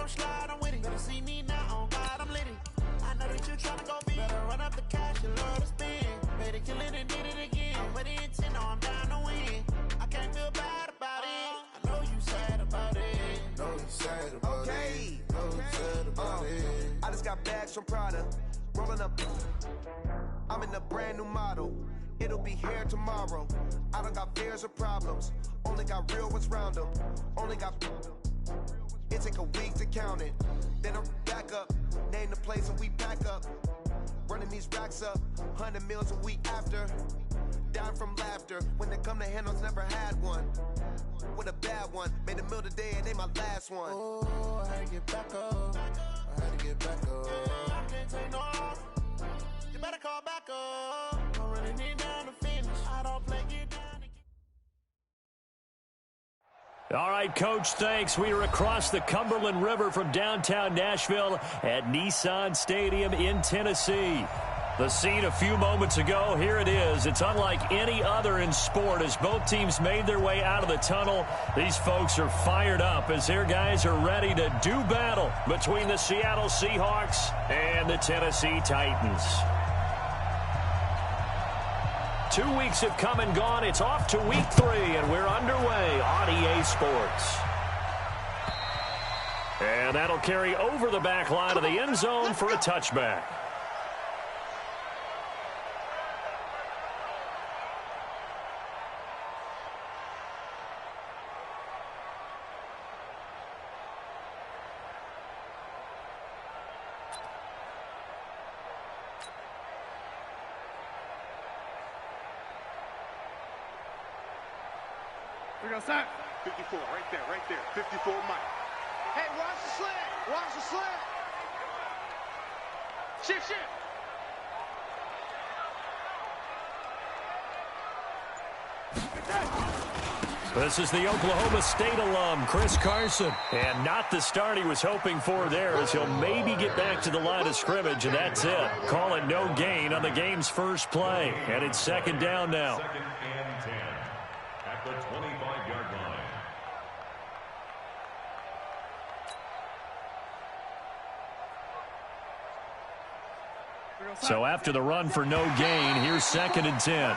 I'm slide, I'm with it. Better see me now, on God, I'm litty. I know that you tryna go big. Better run up the cash, you love to spend. Better kill it and did it again. I'm with the intent, no, I'm down to win. I can't feel bad about it. I know you sad about it. Know you sad about it. Know you sad about it. I just got bags from Prada. Rolling up. I'm in a brand new model. It'll be here tomorrow. I don't got fears or problems. Only got real ones round them. Only got. It take a week to count it. Then I'm back up. Name the place and we pack up. Running these racks up. 100 meals a week after. Down from laughter. When they come to handles, never had one. With a bad one. Made a meal today and ain't my last one. Oh, I had to get back up. I had to get back up. I can't take no off. You better call back up. I'm running it down to finish. I don't play, get down. All right, Coach, thanks. We are across the Cumberland River from downtown Nashville at Nissan Stadium in Tennessee. The scene a few moments ago, here it is. It's unlike any other in sport as both teams made their way out of the tunnel. These folks are fired up as their guys are ready to do battle between the Seattle Seahawks and the Tennessee Titans. 2 weeks have come and gone. It's off to week 3, and we're underway on EA Sports. And that'll carry over the back line of the end zone for a touchback. We're going to start. 54, right there. 54, Mike. Hey, watch the slant. Watch the slant. Shift. This is the Oklahoma State alum, Chris Carson. And not the start he was hoping for there as he'll maybe get back to the line of scrimmage, and that's it. Call it no gain on the game's first play. And it's second down now. Second and 10 at the 25-yard line. So after the run for no gain, here's second and 10.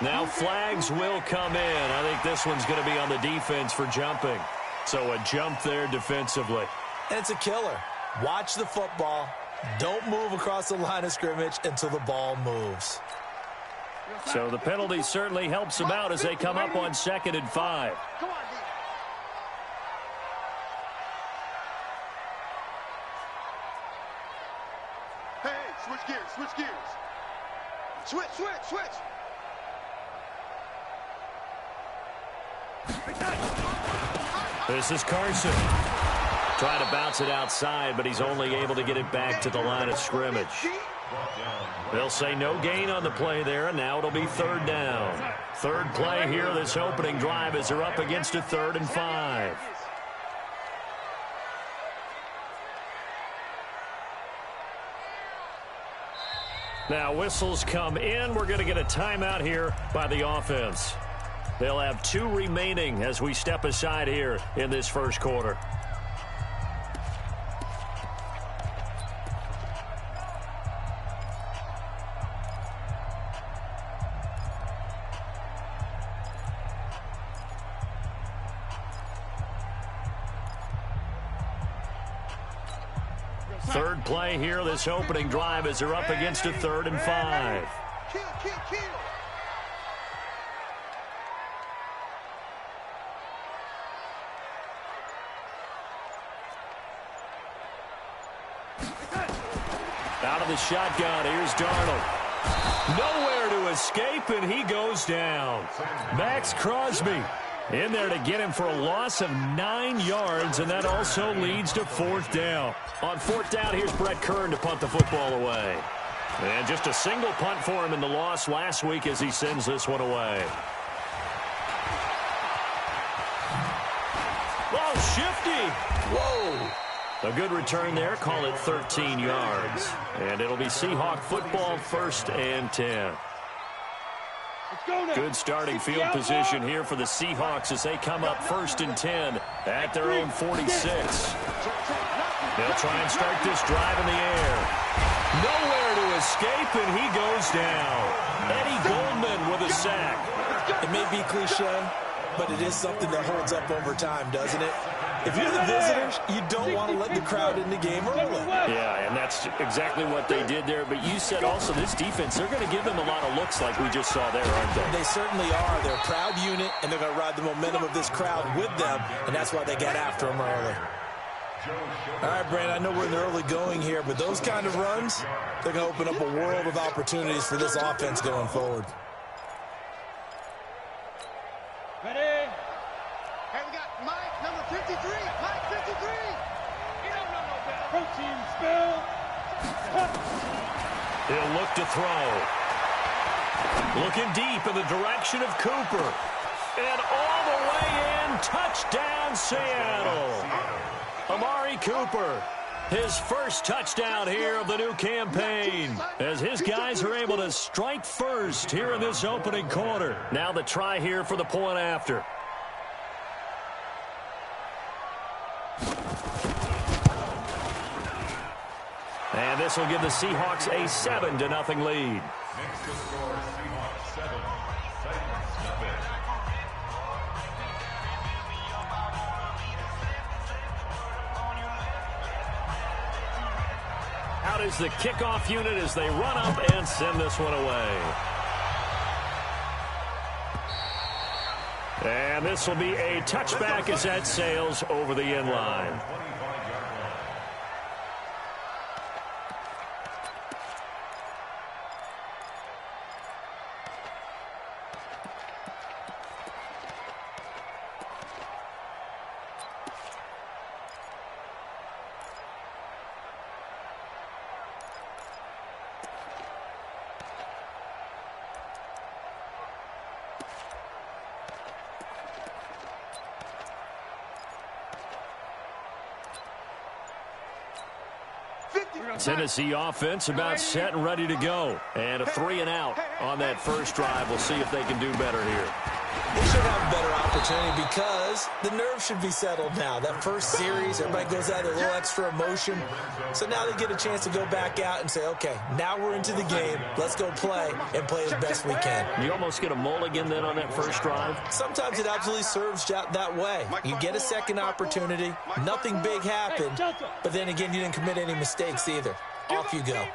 Now flags will come in. I think this one's going to be on the defense for jumping. So a jump there defensively. And it's a killer. Watch the football. Don't move across the line of scrimmage until the ball moves. So the penalty certainly helps them out as they come up on second and 5. Come on, D. Hey, switch gears. Switch. This is Carson. Trying to bounce it outside, but he's only able to get it back to the line of scrimmage. They'll say no gain on the play there, and now it'll be third down. Third play here this opening drive as they're up against a 3rd and 5. Now whistles come in. We're going to get a timeout here by the offense. They'll have 2 remaining as we step aside here in this first quarter. Third play here, this opening drive as they're up against a 3rd and 5. Kill. Out of the shotgun, here's Darnold. Nowhere to escape, and he goes down. Max Crosby in there to get him for a loss of 9 yards, and that also leads to 4th down. On 4th down, here's Brett Kern to punt the football away. And just a single punt for him in the loss last week as he sends this one away. Oh, shifty. Whoa. A good return there. Call it 13 yards. And it'll be Seahawk football, 1st and 10. Good starting field position here for the Seahawks as they come up 1st and 10 at their own 46. They'll try and start this drive in the air. Nowhere to escape, and he goes down. Eddie Goldman with a sack. It may be cliche, but it is something that holds up over time, doesn't it? If you're the visitors, you don't want to let the crowd in the game early. Yeah, and that's exactly what they did there. But you said also this defense, they're going to give them a lot of looks like we just saw there, aren't they? They certainly are. They're a proud unit, and they're going to ride the momentum of this crowd with them, and that's why they got after them early. All right, Brandon, I know we're in the early going here, but those kind of runs, they're going to open up a world of opportunities for this offense going forward. Ready? Hey, we got Mike, number 53. Mike, 53. You don't know no better. Protein spill. He'll look to throw. Looking deep in the direction of Cooper. And all the way in. Touchdown, Seattle. Amari Cooper. His first touchdown here of the new campaign as his guys are able to strike first here in this opening quarter. Now the try here for the point after. And this will give the Seahawks a 7-0 lead. Next to score, Seahawks 7, Titans nothing. Out is the kickoff unit as they run up and send this one away. And this will be a touchback as that sails over the end line. Tennessee offense about set and ready to go. And a 3-and-out on that first drive. We'll see if they can do better here. They should have a better opportunity because the nerves should be settled now. That first series, everybody goes out with a little extra emotion. So now they get a chance to go back out and say, okay, now we're into the game. Let's go play and play as best we can. You almost get a mulligan then on that first drive? Sometimes it absolutely serves that way. You get a second opportunity. Nothing big happened. But then again, you didn't commit any mistakes either. Off you go.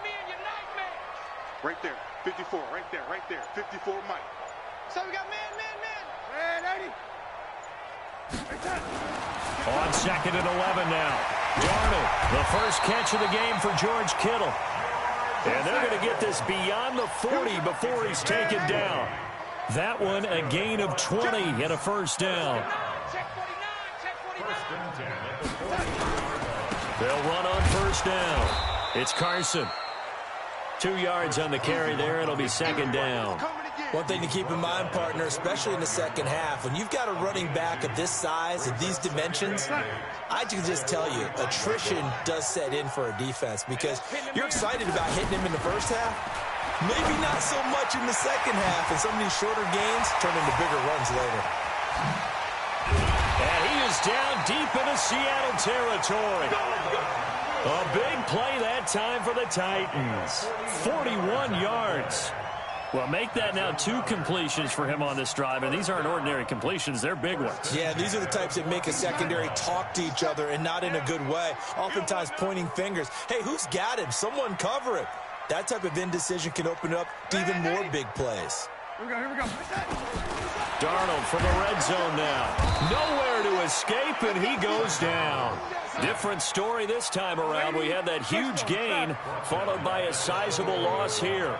Right there. 54. Right there. 54 Mike. So we got man. On 2nd and 11 now. Darnold, the first catch of the game for George Kittle. And they're going to get this beyond the 40 before he's taken down. That one a gain of 20 and a first down. They'll run on first down. It's Carson. 2 yards on the carry there. It'll be 2nd down. One thing to keep in mind, partner, especially in the second half, when you've got a running back of this size, of these dimensions, I can just tell you, attrition does set in for a defense because you're excited about hitting him in the first half. Maybe not so much in the second half, and some of these shorter gains turn into bigger runs later. And he is down deep into Seattle territory. A big play that time for the Titans. 41 yards. Well, make that now 2 completions for him on this drive, and these aren't ordinary completions. They're big ones. Yeah, these are the types that make a secondary talk to each other and not in a good way, oftentimes pointing fingers. Hey, who's got him? Someone cover it. That type of indecision can open up to even more big plays. Here we go. Darnold from the red zone now. Nowhere to escape, and he goes down. Different story this time around. We had that huge gain, followed by a sizable loss here.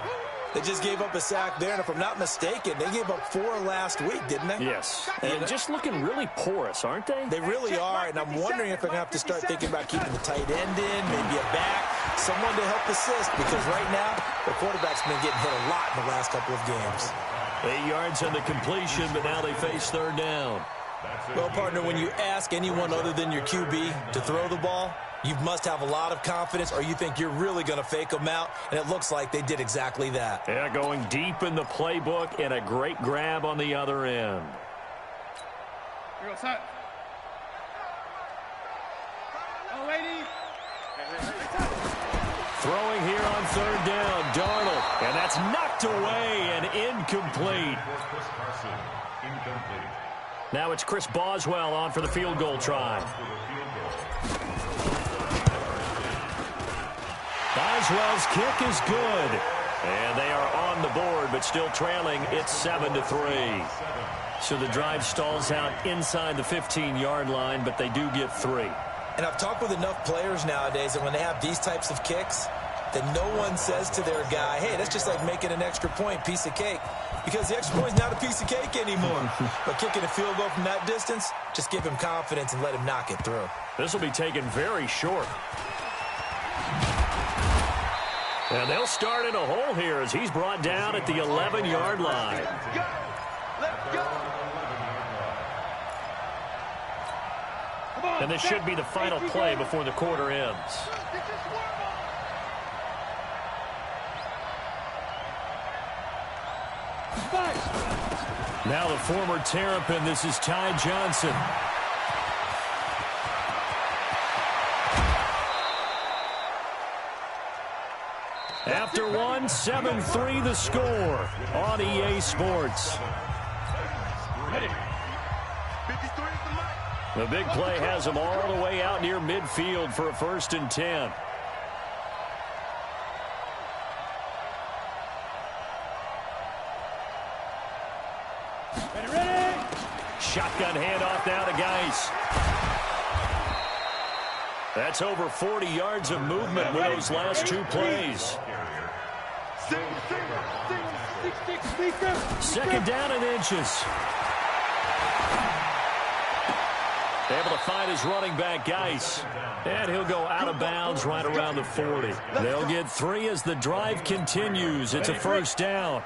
They just gave up a sack there, and if I'm not mistaken, they gave up 4 last week, didn't they? Yes. And just looking really porous, aren't they? They really are, and I'm wondering if they're going to have to start thinking about keeping the tight end in, maybe a back, someone to help assist, because right now, the quarterback's been getting hit a lot in the last couple of games. 8 yards on the completion, but now they face 3rd down. Well, partner, when you ask anyone other than your QB to throw the ball, You must have a lot of confidence, or you think you're really going to fake them out, and it looks like they did exactly that. Yeah, going deep in the playbook and a great grab on the other end. Here goes set. Oh, lady. Throwing here on third down, Darnold. And that's knocked away and incomplete. Now it's Chris Boswell on for the field goal try. Boswell's kick is good. And they are on the board, but still trailing. It's 7-3. So the drive stalls out inside the 15-yard line, but they do get 3. And I've talked with enough players nowadays that when they have these types of kicks, that no one says to their guy, hey, that's just like making an extra point, piece of cake. Because the extra point is not a piece of cake anymore. But kicking a field goal from that distance, just give him confidence and let him knock it through. This will be taken very short. And they'll start in a hole here as he's brought down at the 11-yard line. Let's go. And this should be the final play before the quarter ends. Now the former Terrapin, this is Ty Johnson. After one, 7-3 the score on EA Sports. The big play has him all the way out near midfield for a 1st and 10. Ready. Shotgun handoff now to Geis. That's over 40 yards of movement with those last 2 plays. 2nd down and inches. Able to find his running back, Geis. And he'll go out of bounds right around the 40. They'll get 3 as the drive continues. It's a 1st down.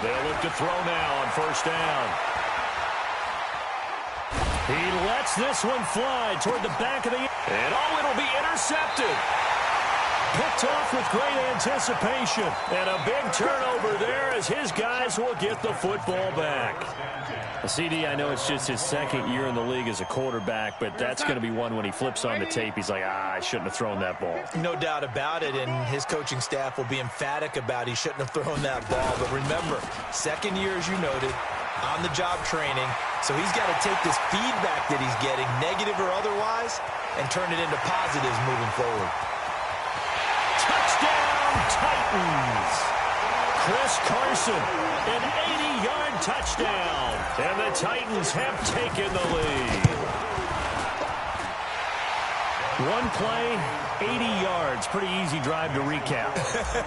They'll look to throw now on 1st down. He lets this one fly toward the back of the... And it'll be intercepted. Picked off with great anticipation. And a big turnover there as his guys will get the football back. CD, I know it's just his 2nd year in the league as a quarterback, but that's going to be one when he flips on the tape. He's like, I shouldn't have thrown that ball. No doubt about it, and his coaching staff will be emphatic about he shouldn't have thrown that ball. But remember, 2nd year, as you noted, on-the-job training. So he's got to take this feedback that he's getting, negative or otherwise, and turn it into positives moving forward. Touchdown, Titans! Chris Carson, an 80-yard touchdown. And the Titans have taken the lead. 1 play, 80 yards. Pretty easy drive to recap.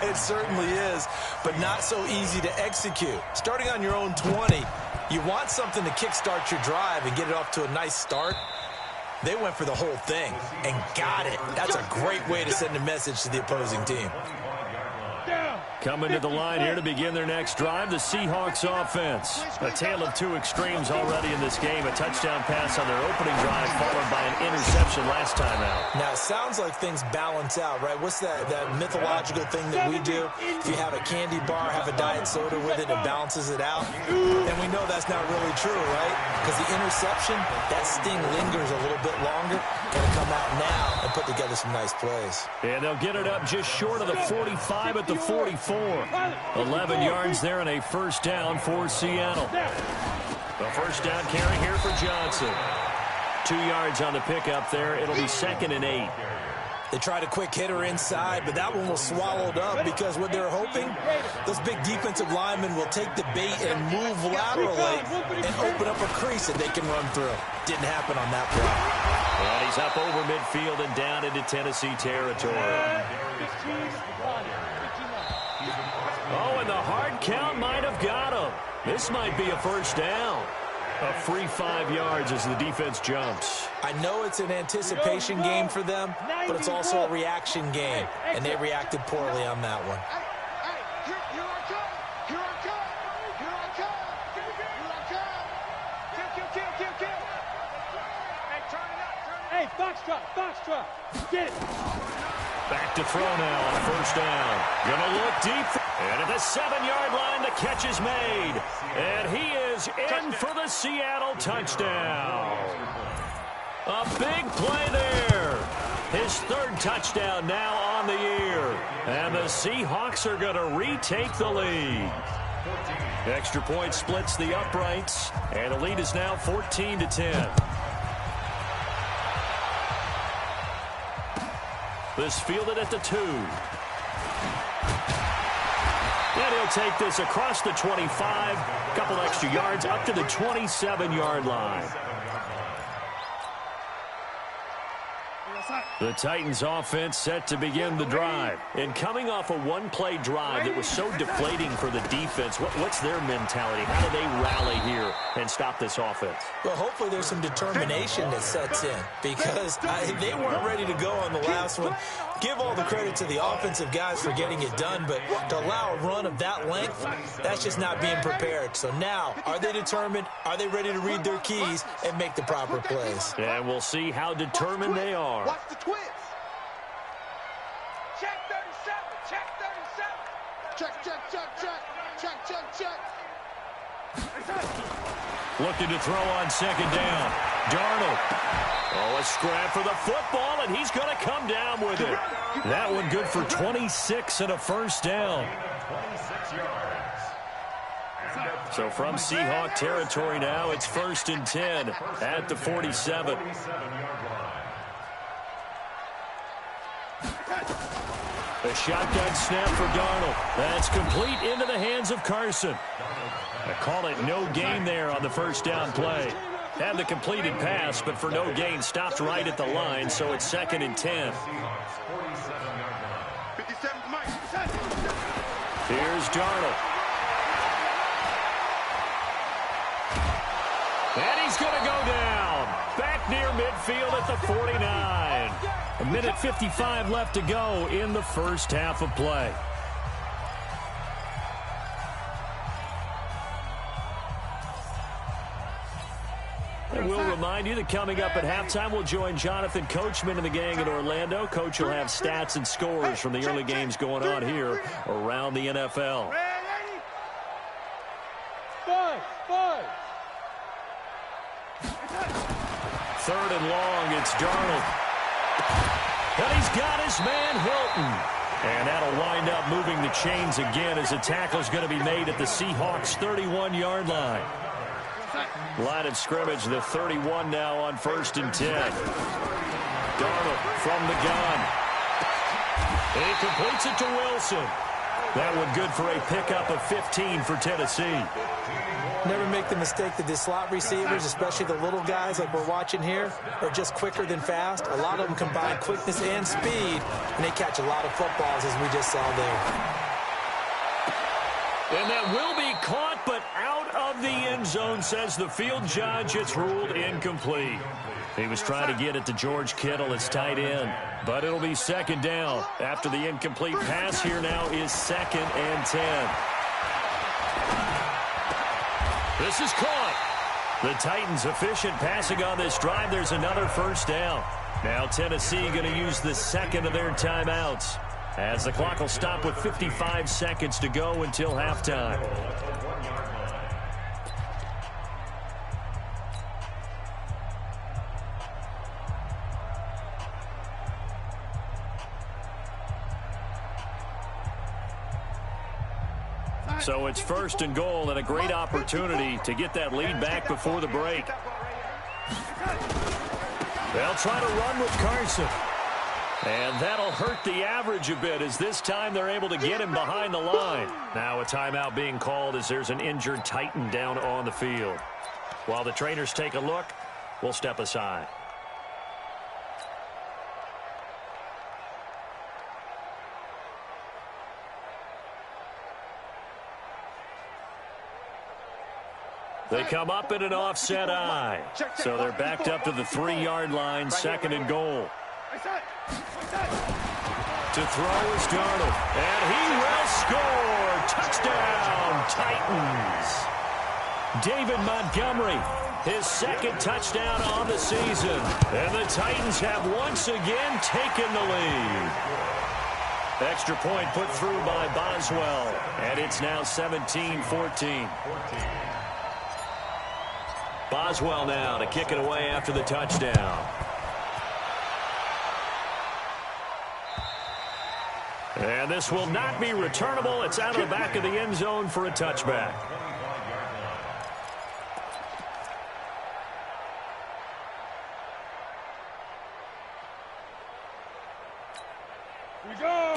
It certainly is, but not so easy to execute. Starting on your own 20, you want something to kickstart your drive and get it off to a nice start. They went for the whole thing and got it. That's a great way to send a message to the opposing team. Coming to the line here to begin their next drive, the Seahawks offense. A tale of 2 extremes already in this game. A touchdown pass on their opening drive followed by an interception last time out. Now, it sounds like things balance out, right? What's that mythological thing that we do? If you have a candy bar, have a diet soda with it, it balances it out. And we know that's not really true, right? Because the interception, that sting lingers a little bit longer. Got to come out now and put together some nice plays. And they'll get it up just short of the 45 at the 44. 11 yards there and a 1st down for Seattle. The 1st down carry here for Johnson. 2 yards on the pickup there. It'll be 2nd and 8. They tried a quick hitter inside, but that one was swallowed up because what they're hoping, those big defensive linemen will take the bait and move laterally and open up a crease that they can run through. Didn't happen on that play. And he's up over midfield and down into Tennessee territory. Oh, and the hard count might have got him. This might be a 1st down. A free 5 yards as the defense jumps. I know it's an anticipation game for them, but it's also a reaction game, and they reacted poorly on that one. Foxtrot. Get it. Back to throw now on first down. Gonna look deep. And at the 7-yard line, the catch is made. And he is in for the Seattle touchdown. A big play there. His third touchdown now on the year. And the Seahawks are going to retake the lead. Extra point splits the uprights. And the lead is now 14-10. This fielded at the 2. And he'll take this across the 25. Couple extra yards up to the 27-yard line. The Titans offense set to begin the drive. And coming off a one-play drive that was so deflating for the defense, what's their mentality? How do they rally here and stop this offense? Well, hopefully there's some determination that sets in because they weren't ready to go on the last one. Give all the credit to the offensive guys for getting it done, but to allow a run of that length, that's just not being prepared. So now, are they determined? Are they ready to read their keys and make the proper plays? And we'll see how determined they are. Watch the twist. Check 37. Check. Looking to throw on second down. Darnold. Oh, a scrap for the football, and he's going to come down with it. That one good for 26 and a first down. So from Seahawk territory now, it's 1st and 10 at the 47. A shotgun snap for Darnold. That's complete into the hands of Carson. I call it no gain there on the first down play. Had the completed pass, but for no gain, stopped right at the line, so it's 2nd and 10. Here's Darnold. And he's going to go down. Back near midfield at the 49. A minute 55 left to go in the first half of play. And we'll remind you that coming up at halftime, we'll join Jonathan Coachman and the gang in Orlando. Coach will have stats and scores from the early games going on here around the NFL. Five. 3rd and long, it's Darnold. And he's got his man Hilton. And that'll wind up moving the chains again as a tackle's going to be made at the Seahawks' 31-yard line. Line of scrimmage, the 31 now on 1st and 10. Darnold from the gun. He completes it to Wilson. That one good for a pickup of 15 for Tennessee. Never make the mistake that the slot receivers, especially the little guys like we're watching here, are just quicker than fast. A lot of them combine quickness and speed, and they catch a lot of footballs, as we just saw there. And that will be caught, but out of the end zone, says the field judge. It's ruled incomplete. He was trying to get it to George Kittle, his tight end, but it'll be 2nd down. After the incomplete pass, here now is 2nd and 10. This is caught. The Titans efficient passing on this drive. There's another first down. Now Tennessee going to use the 2nd of their timeouts, as the clock will stop with 55 seconds to go until halftime. So it's 1st and goal and a great opportunity to get that lead back before the break. They'll try to run with Carson. And that'll hurt the average a bit, as this time they're able to get him behind the line. Now a timeout being called as there's an injured Titan down on the field. While the trainers take a look, we'll step aside. They come up in an offset eye. So they're backed up to the 3-yard line, 2nd and goal. To throw is Darnold. And he will score. Touchdown, Titans. David Montgomery his second touchdown on the season. And the Titans have once again taken the lead. Extra point put through by Boswell, and it's now 17-14. Boswell now to kick it away after the touchdown. And this will not be returnable. It's out of the back of the end zone for a touchback.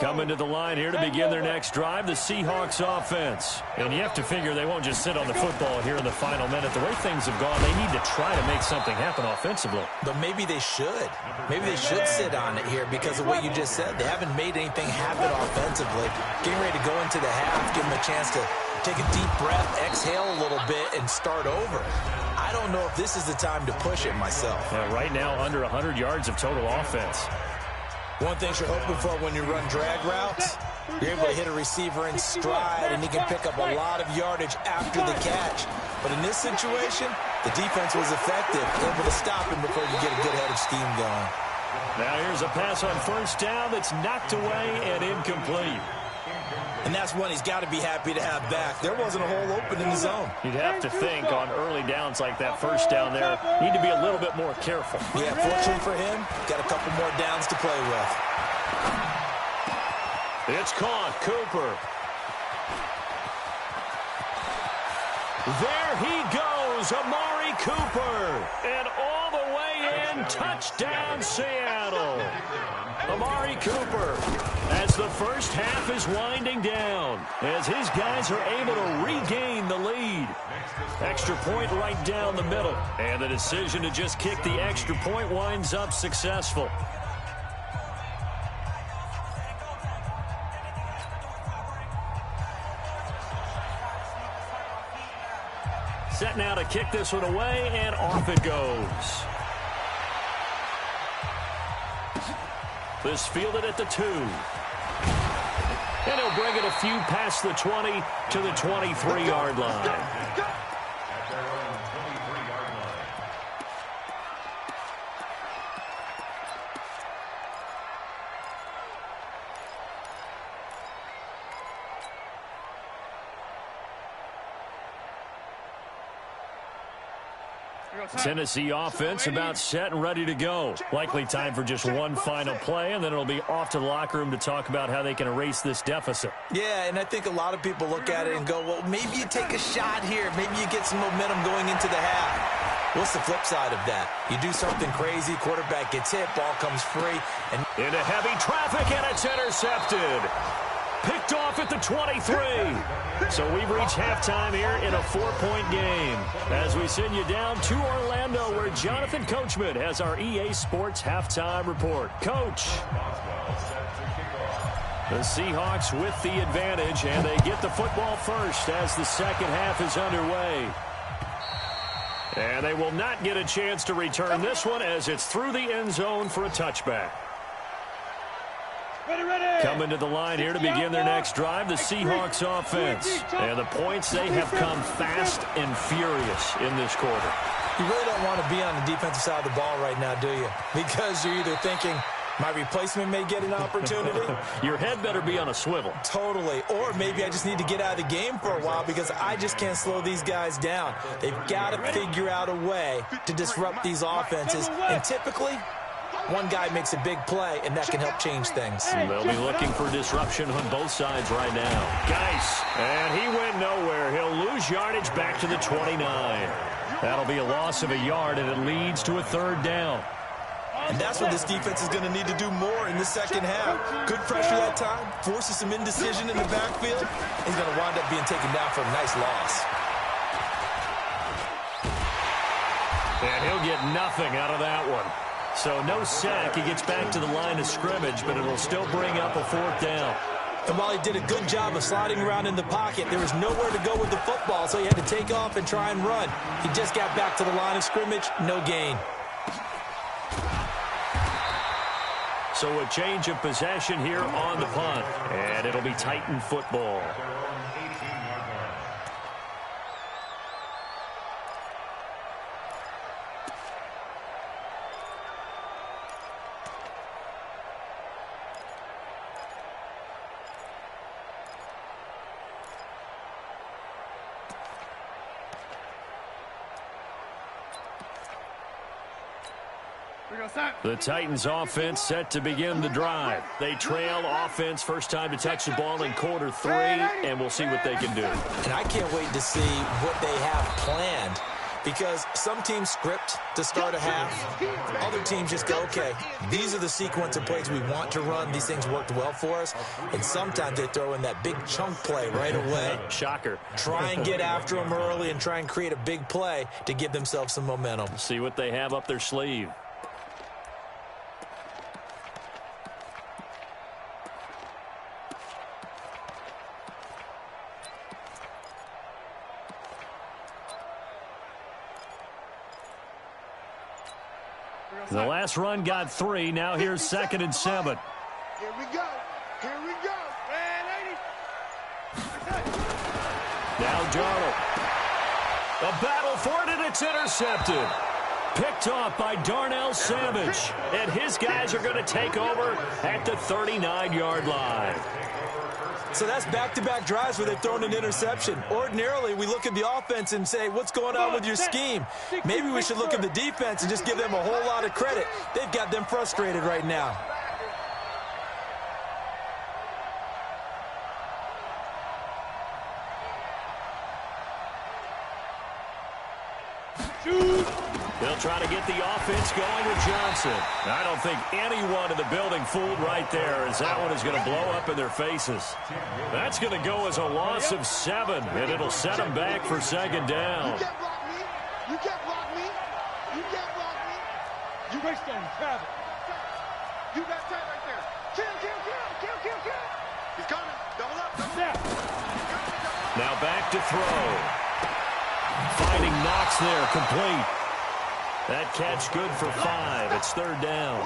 Coming to the line here to begin their next drive, the Seahawks offense. And you have to figure they won't just sit on the football here in the final minute. The way things have gone, they need to try to make something happen offensively. But maybe they should. Maybe they should sit on it here because of what you just said. They haven't made anything happen offensively. Getting ready to go into the half, give them a chance to take a deep breath, exhale a little bit, and start over. I don't know if this is the time to push it myself. Yeah, right now, under 100 yards of total offense. One thing you're hoping for when you run drag routes, you're able to hit a receiver in stride, and he can pick up a lot of yardage after the catch. But in this situation, the defense was effective, able to stop him before you get a good head of steam going. Now here's a pass on first down that's knocked away and incomplete. And that's one he's got to be happy to have back. There wasn't a hole open in the zone. You'd have to think on early downs like that first down there, need to be a little bit more careful. Yeah, fortunately for him, got a couple more downs to play with. It's caught. Cooper. There he goes, Amari Cooper. And all the way in, touchdown Seattle. Amari Cooper, as the first half is winding down, as his guys are able to regain the lead. Extra point right down the middle. And the decision to just kick the extra point winds up successful. Set now to kick this one away, and off it goes. This fielded at the 2. And he'll bring it a few past the 20 to the 23-yard line. Tennessee offense about set and ready to go. Likely time for just one final play, and then it'll be off to the locker room to talk about how they can erase this deficit. Yeah, and I think a lot of people look at it and go, well, maybe you take a shot here. Maybe you get some momentum going into the half. What's the flip side of that? You do something crazy, quarterback gets hit, ball comes free. And into heavy traffic, and it's intercepted. Picked off at the 23. So we've reached halftime here in a 4-point game. As we send you down to Orlando, where Jonathan Coachman has our EA Sports halftime report. Coach. The Seahawks with the advantage, and they get the football first as the second half is underway. And they will not get a chance to return this one as it's through the end zone for a touchback. Coming to the line here to begin their next drive, the Seahawks offense. And the points, they have come fast and furious in this quarter. You really don't want to be on the defensive side of the ball right now, do you? Because you're either thinking, my replacement may get an opportunity. Your head better be on a swivel. Totally. Or maybe I just need to get out of the game for a while because I just can't slow these guys down. They've got to figure out a way to disrupt these offenses. And typically, one guy makes a big play, and that can help change things. They'll be looking for disruption on both sides right now. Geis, and he went nowhere. He'll lose yardage back to the 29. That'll be a loss of a yard, and it leads to a third down. And that's what this defense is going to need to do more in the second half. Good pressure that time, forces some indecision in the backfield. He's going to wind up being taken down for a nice loss. And he'll get nothing out of that one. So no sack. He gets back to the line of scrimmage, but it'll still bring up a fourth down. And while he did a good job of sliding around in the pocket, there was nowhere to go with the football, so he had to take off and try and run. He just got back to the line of scrimmage, no gain. So a change of possession here on the punt, and it'll be Titan football. The Titans offense set to begin the drive. They trail offense first time to touch the ball in quarter 3, and we'll see what they can do. And I can't wait to see what they have planned, because some teams script to start a half. Other teams just go, okay, these are the sequence of plays we want to run. These things worked well for us. And sometimes they throw in that big chunk play right away. Shocker. Try and get after them early and try and create a big play to give themselves some momentum. See what they have up their sleeve. The last run got 3. Now here's 2nd and 7. Here we go. Here we go. Now Darnold. A battle for it, and it's intercepted. Picked off by Darnell Savage. And his guys are going to take over at the 39-yard line. So that's back-to-back drives where they've thrown an interception. Ordinarily, we look at the offense and say, what's going on with your scheme? Maybe we should look at the defense and just give them a whole lot of credit. They've got them frustrated right now. They'll try to get the offense going with Johnson. I don't think anyone in the building fooled right there, as that one is going to blow up in their faces. That's going to go as a loss of 7, and it'll set them back for 2nd down. You can't block me. You can't block me. You can't block me. You waste on Travis. You got time right there. Kill. He's coming. Double up. Now back to throw. Finding Knox there, complete. That catch good for 5. It's 3rd down.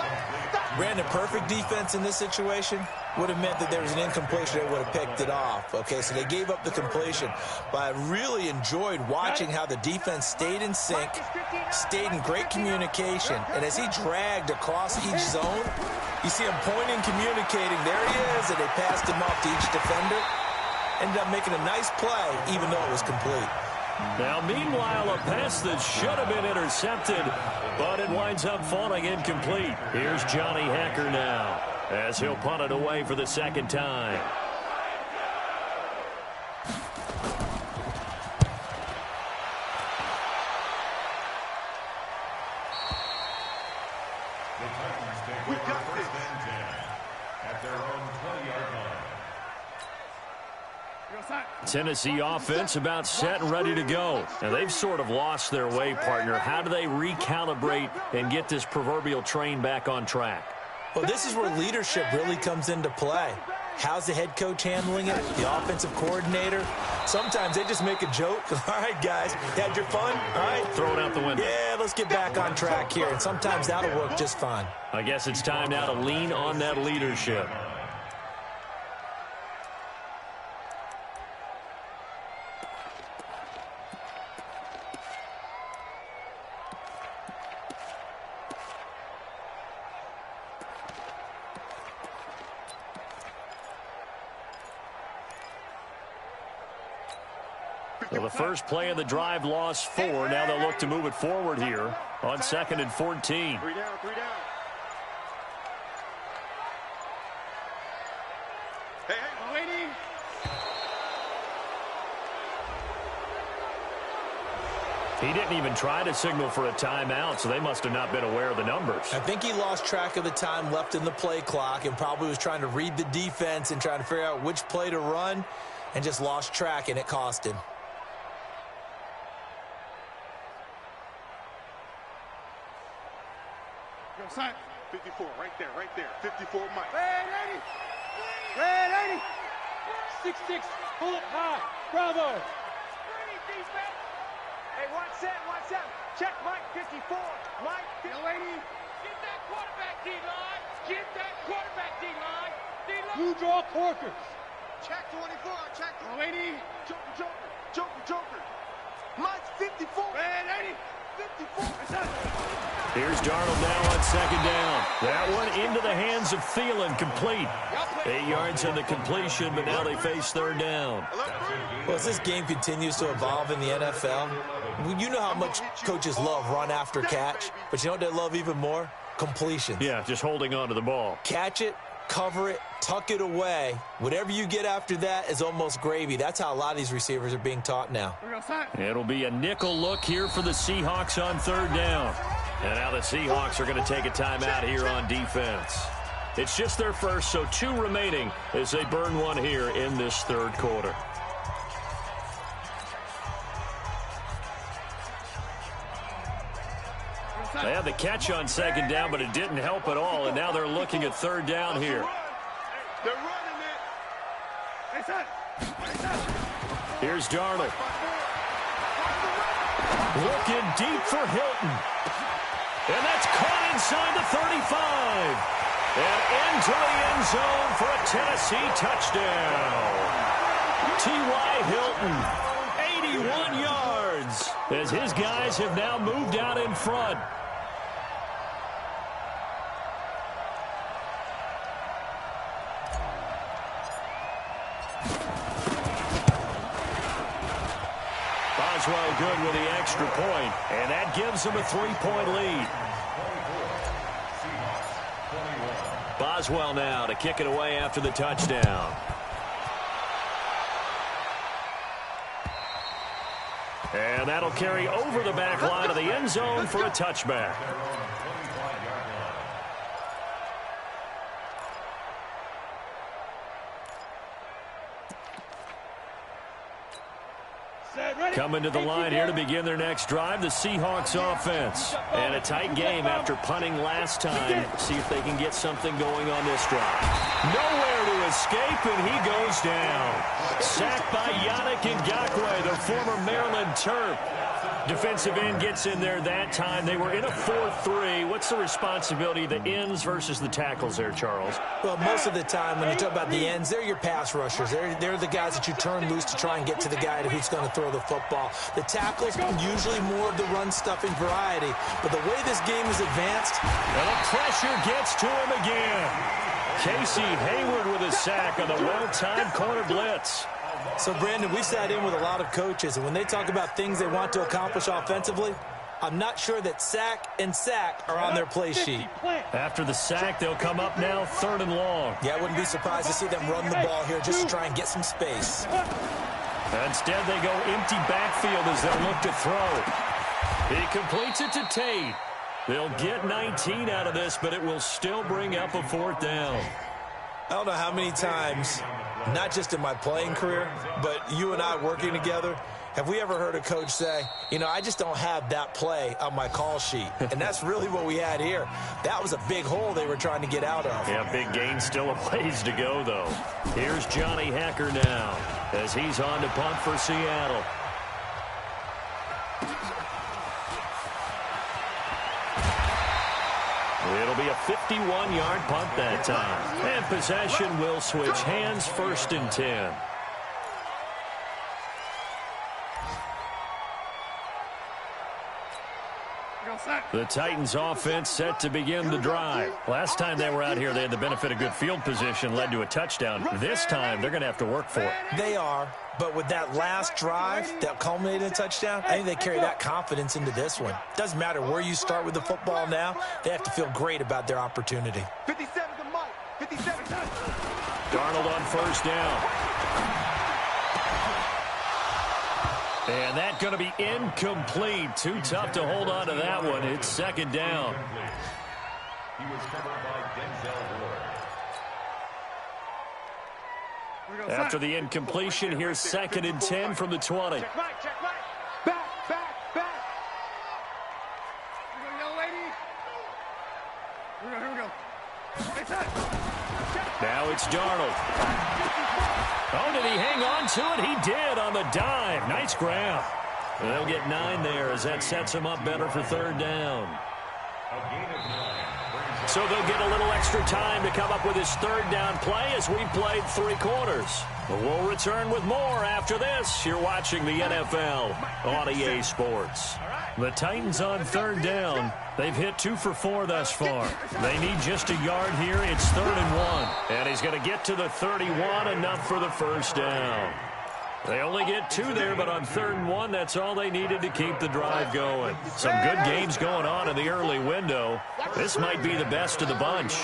Brandon, perfect defense in this situation would have meant that there was an incompletion. They would have picked it off. Okay, so they gave up the completion. But I really enjoyed watching how the defense stayed in sync, stayed in great communication. And as he dragged across each zone, you see him pointing, communicating. There he is, and they passed him off to each defender. Ended up making a nice play, even though it was complete. Now, meanwhile, a pass that should have been intercepted, but it winds up falling incomplete. Here's Johnny Hecker now, as he'll punt it away for the 2nd time. We got this. At their own 20-yard line. Tennessee offense about set and ready to go. Now, they've sort of lost their way, partner. How do they recalibrate and get this proverbial train back on track? Well, this is where leadership really comes into play. How's the head coach handling it? The offensive coordinator? Sometimes they just make a joke. All right, guys, had your fun? All right. Throw it out the window. Yeah, let's get back on track here. And sometimes that'll work just fine. I guess it's time now to lean on that leadership. Well, the first play of the drive lost 4. Now they'll look to move it forward here on 2nd and 14. 3 down. Hey, waiting. He didn't even try to signal for a timeout, so they must have not been aware of the numbers. I think he lost track of the time left in the play clock and probably was trying to read the defense and trying to figure out which play to run and just lost track, and it cost him. Sign. 54, right there. 54, Mike. Red 80. 6-6, pull it high. Bravo. Hey, watch that. Check Mike 54. Mike 54. Get that quarterback D-line. You draw Corkers. Check 24. Check 80. Joker. Mike 54. Red 80. 54. Here's Darnold now on 2nd down. That one into the hands of Thielen, complete. 8 yards on the completion, but now they face 3rd down. Well, as this game continues to evolve in the NFL, you know how much coaches love run after catch, but you know what they love even more? completions. Yeah, just holding on to the ball. Catch it, cover it, tuck it away. Whatever you get after that is almost gravy. That's how a lot of these receivers are being taught now. It'll be a nickel look here for the Seahawks on third down. And now the Seahawks are going to take a timeout here on defense. It's just their first, so 2 remaining as they burn one here in this third quarter. They had the catch on second down, but it didn't help at all, and now they're looking at third down here. They're running it. Here's Darnold. Looking deep for Hilton. And that's caught inside the 35. And into the end zone for a Tennessee touchdown. T.Y. Hilton, 81 yards, as his guys have now moved out in front. Boswell good with the extra point, and that gives them a 3-point lead. Boswell now to kick it away after the touchdown. And that'll carry over the back line of the end zone for a touchback. Coming to the line here to begin their next drive, the Seahawks offense. And a tight game after punting last time. See if they can get something going on this drive. Nowhere to escape, and he goes down. Sacked by Yannick Ngakoue, the former Maryland Terp. Defensive end gets in there that time. They were in a 4-3. What's the responsibility of the ends versus the tackles there, Charles? Well, most of the time when you talk about the ends, they're your pass rushers. They're the guys that you turn loose to try and get to the guy who's going to throw the football. The tackles, usually more of the run-stuffing variety. But the way this game is advanced... And the pressure gets to him again. Casey Hayward with a sack on the well-timed corner blitz. So, Brandon, we sat in with a lot of coaches, and when they talk about things they want to accomplish offensively, I'm not sure that sack and sack are on their play sheet. After the sack, they'll come up now 3rd and long. Yeah, I wouldn't be surprised to see them run the ball here just to try and get some space. Instead, they go empty backfield as they look to throw. He completes it to Tate. They'll get 19 out of this, but it will still bring up a 4th down. I don't know how many times, not just in my playing career, but you and I working together, have we ever heard a coach say, you know, I just don't have that play on my call sheet. And that's really what we had here. That was a big hole they were trying to get out of. Yeah, big gain, still a ways to go, though. Here's Johnny Hekker now as he's on to punt for Seattle. It'll be a 51-yard punt that time. And possession will switch hands, 1st and 10. The Titans offense set to begin the drive. Last time they were out here, they had the benefit of good field position, led to a touchdown. This time, they're going to have to work for it. They are, but with that last drive that culminated in a touchdown, I think they carry that confidence into this one. Doesn't matter where you start with the football now, they have to feel great about their opportunity. 57 to Mike. 57. Darnold on 1st down. And that's going to be incomplete. Too tough to hold on to that one. It's 2nd down. He was covered by Denzel Ward. After the incompletion, here's 2nd and 10 from the 20. Check Mike. Back. Here we go, young lady. Here we go. Now it's Darnold. Oh, did he hang on to it? He did on the dive. Nice grab. They'll get 9 there as that sets him up better for 3rd down. So they'll get a little extra time to come up with his 3rd down play as we've played 3 quarters. But we'll return with more after this. You're watching the NFL on EA Sports. The Titans on 3rd down. They've hit 2 for 4 thus far. They need just a yard here. It's 3rd and 1. And he's going to get to the 31, enough for the 1st down. They only get 2 there, but on 3rd and 1, that's all they needed to keep the drive going. Some good games going on in the early window. This might be the best of the bunch.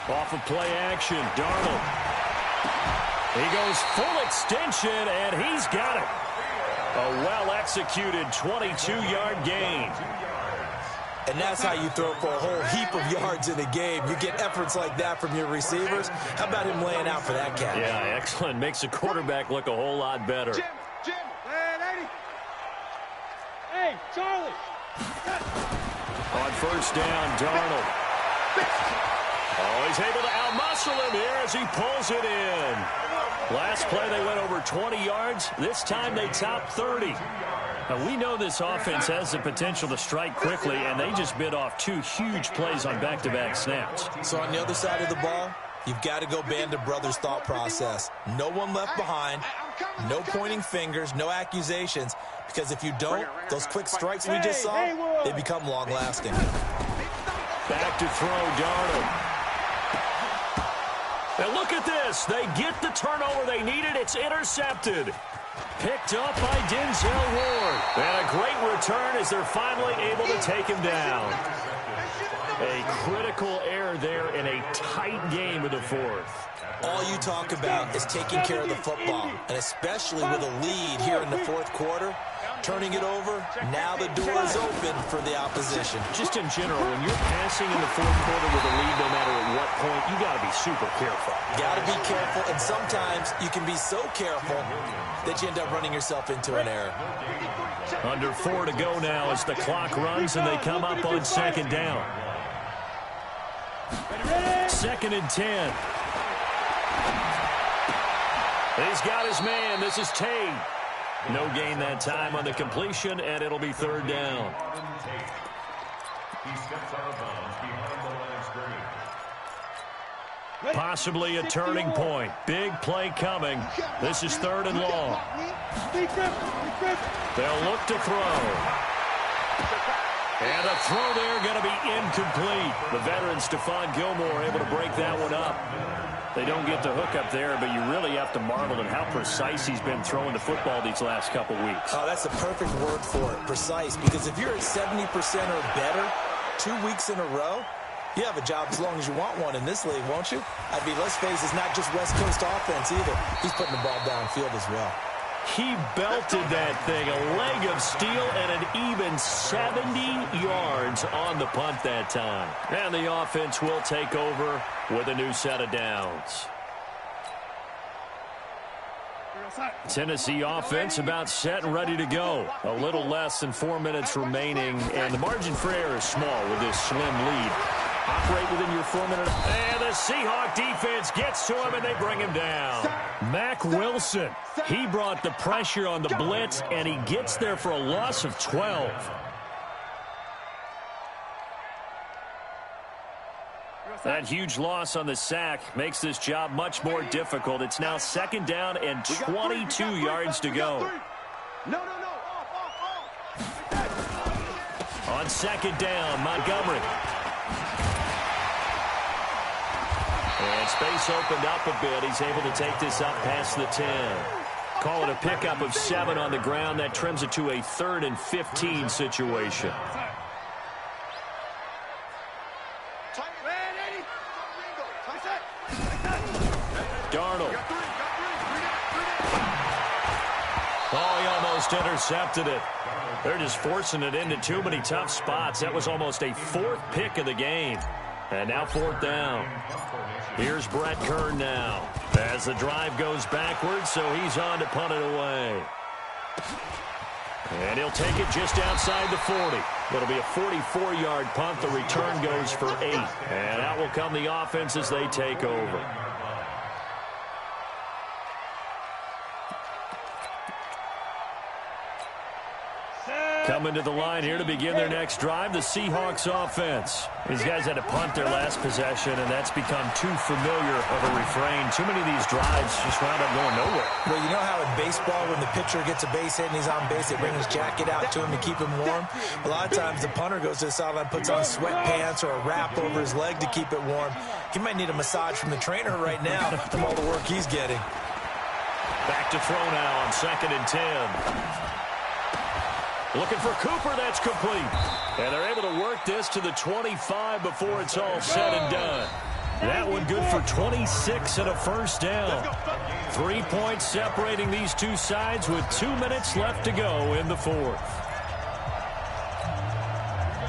Off of play action, Darnold. He goes full extension, and he's got it. A well-executed 22-yard gain. And that's how you throw for a whole heap of yards in a game. You get efforts like that from your receivers. How about him laying out for that catch? Yeah, excellent. Makes the quarterback look a whole lot better. Jim, hey, Charlie. On 1st down, Darnold. Oh, he's able to outmuscle him here as he pulls it in. Last play, they went over 20 yards. This time, they topped 30. Now, we know this offense has the potential to strike quickly, and they just bit off 2 huge plays on back-to-back snaps. So on the other side of the ball, you've got to go Band of Brothers thought process. No one left behind, no pointing fingers, no accusations, because if you don't, those quick strikes we just saw, they become long-lasting. Back to throw, Darnold. And look at this. They get the turnover they needed. It's intercepted. Picked up by Denzel Ward. And a great return as they're finally able to take him down. A critical error there in a tight game in the 4th. All you talk about is taking care of the football, and especially with a lead here in the 4th quarter, turning it over, now the door is open for the opposition. Just in general, when you're passing in the 4th quarter with a lead, no matter at what point, you got to be super careful. Got to be careful, and sometimes you can be so careful that you end up running yourself into an error. Under 4 to go now as the clock runs, and they come up on 2nd down. 2nd and 10. He's got his man. This is Tate. No gain that time on the completion, and it'll be 3rd down. He steps out of bounds behind the line of scrimmage. Possibly a turning point. Big play coming. This is 3rd and long. They'll look to throw. And a throw there going to be incomplete. The veteran Stephon Gilmore able to break that one up. They don't get the hook up there, but you really have to marvel at how precise he's been throwing the football these last couple weeks. Oh, that's a perfect word for it, precise, because if you're at 70% or better 2 weeks in a row, you have a job as long as you want one in this league, won't you? I mean, let's face it, it's not just West Coast offense either. He's putting the ball downfield as well. He belted that thing, a leg of steel, and an even 70 yards on the punt that time. And the offense will take over with a new set of downs. Tennessee offense about set and ready to go. A little less than 4 minutes remaining, and the margin for error is small with this slim lead. Operate within your 4 minute. And the Seahawk defense gets to him, and they bring him down. Mack Wilson, he brought the pressure on the blitz, and he gets there for a loss of 12. That huge loss on the sack makes this job much more difficult. It's now 2nd down and 22 yards to go. On 2nd down, Montgomery. And space opened up a bit. He's able to take this up past the 10. Call it a pickup of 7 on the ground. That trims it to a 3rd and 15 situation. Darnold. Oh, he almost intercepted it. They're just forcing it into too many tough spots. That was almost a 4th pick of the game. And now 4th down. Here's Brett Kern now. As the drive goes backwards, so he's on to punt it away. And he'll take it just outside the 40. It'll be a 44-yard punt. The return goes for 8. And out will come the offense as they take over. Coming to the line here to begin their next drive, the Seahawks offense. These guys had to punt their last possession, and that's become too familiar of a refrain. Too many of these drives just wound up going nowhere. Well, you know how in baseball, when the pitcher gets a base hit and he's on base, they bring his jacket out to him to keep him warm? A lot of times the punter goes to the sideline, puts on sweatpants or a wrap over his leg to keep it warm. He might need a massage from the trainer right now from all the work he's getting. Back to throw now on 2nd and 10. Looking for Cooper, that's complete. And they're able to work this to the 25 before it's all said and done. That one good for 26 and a first down. 3 points separating these two sides with 2 minutes left to go in the fourth.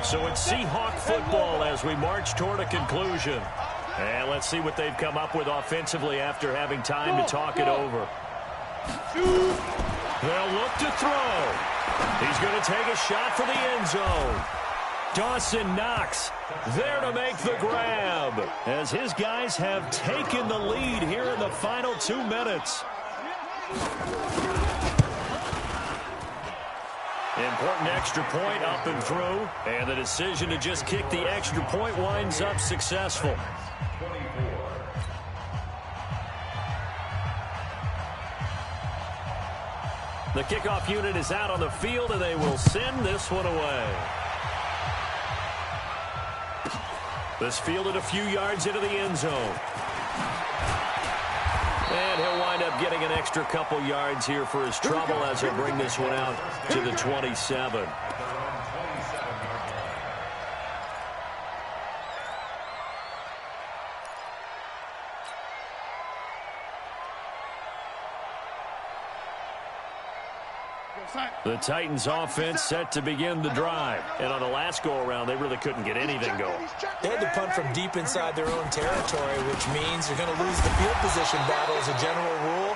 So it's Seahawk football as we march toward a conclusion. And let's see what they've come up with offensively after having time to talk it over. They'll look to throw. He's going to take a shot for the end zone. Dawson Knox there to make the grab as his guys have taken the lead here in the final 2 minutes. Important extra point up and through, and the decision to just kick the extra point winds up successful. The kickoff unit is out on the field, and they will send this one away. This fielded a few yards into the end zone. And he'll wind up getting an extra couple yards here for his trouble as he'll bring this one out to the 27. The Titans offense set to begin the drive. And on the last go-around, they really couldn't get anything going. They had to punt from deep inside their own territory, which means they're going to lose the field position battle as a general rule.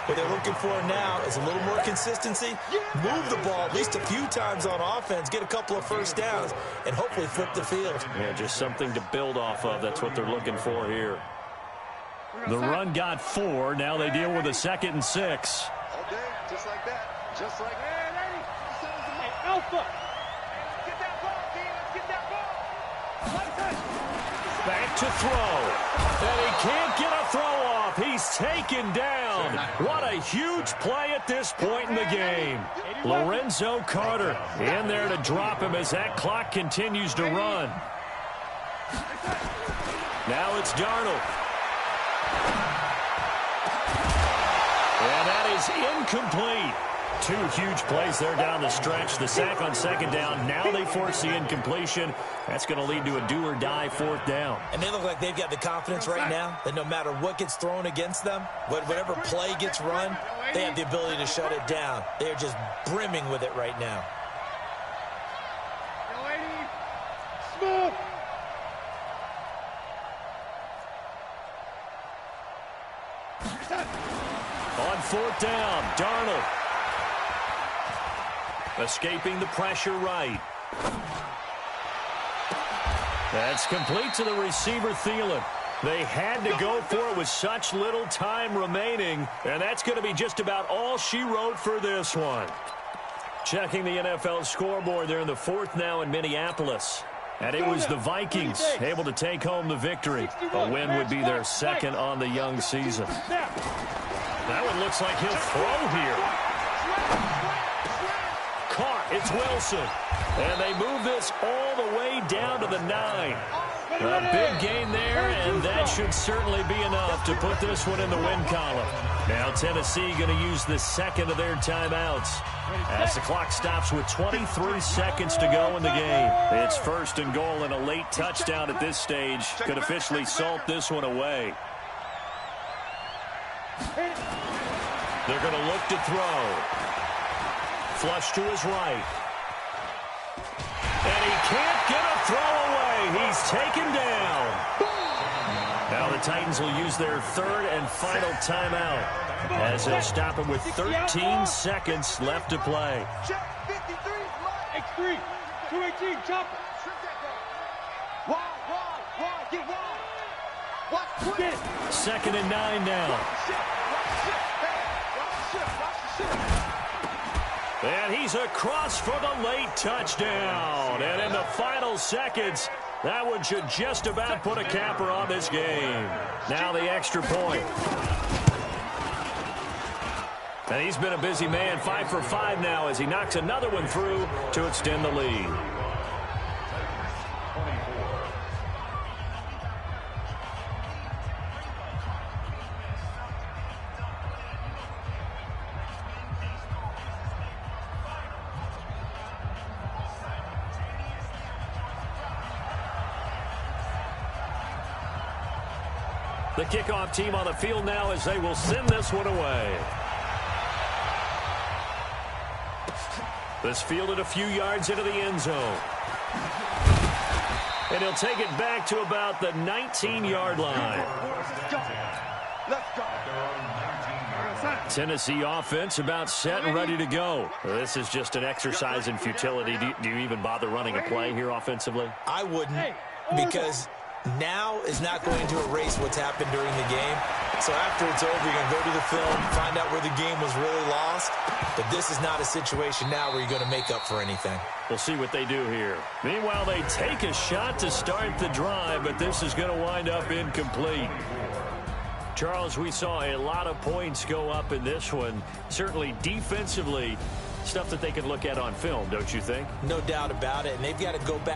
What they're looking for now is a little more consistency, move the ball at least a few times on offense, get a couple of first downs, and hopefully flip the field. Yeah, just something to build off of. That's what they're looking for here. The run got 4. Now they deal with a 2nd and 6. All day, just like that. Just like that. Alpha. Let's get that ball, team. Let's get that ball. Back to throw. And he can't get a throw off. He's taken down. What a huge play at this point in the game. Lorenzo Carter in there to drop him as that clock continues to run. Now it's Darnold. And that is incomplete. 2 huge plays there down the stretch. The sack on 2nd down. Now they force the incompletion. That's going to lead to a do-or-die 4th down. And they look like they've got the confidence right now that no matter what gets thrown against them, whatever play gets run, they have the ability to shut it down. They are just brimming with it right now. Smooth. On 4th down, Darnold. Escaping the pressure right. That's complete to the receiver, Thielen. They had to go for it with such little time remaining, and that's going to be just about all she wrote for this one. Checking the NFL scoreboard, they're in the 4th now in Minneapolis. And it was the Vikings able to take home the victory. A win would be their 2nd on the young season. That one looks like he'll throw here. Caught. It's Wilson. And they move this all the way down to the 9. A big gain there, and that should certainly be enough to put this one in the win column. Now Tennessee going to use the 2nd of their timeouts as the clock stops with 23 seconds to go in the game. It's 1st and goal, and a late touchdown at this stage could officially salt this one away. They're going to look to throw. Flush to his right. And he can't get a throw away. He's taken down. Now the Titans will use their 3rd and final timeout as they'll stop him with 13 seconds left to play. Check 53. X3. 218. Chopper. Wide. Get wide. Watch it. 2nd and 9 now. And he's across for the late touchdown. And in the final seconds, that one should just about put a capper on this game. Now the extra point. And he's been a busy man, 5 for 5 now as he knocks another one through to extend the lead. The kickoff team on the field now as they will send this one away. This fielded a few yards into the end zone. And he'll take it back to about the 19-yard line. Let's go. Tennessee offense about set and ready to go. This is just an exercise in futility. Do you even bother running a play here offensively? I wouldn't, because now is not going to erase what's happened during the game. So after it's over, you're going to go to the film, find out where the game was really lost. But this is not a situation now where you're going to make up for anything. We'll see what they do here. Meanwhile, they take a shot to start the drive, but this is going to wind up incomplete. Charles, we saw a lot of points go up in this one. Certainly defensively, stuff that they can look at on film, don't you think? No doubt about it. And they've got to go back.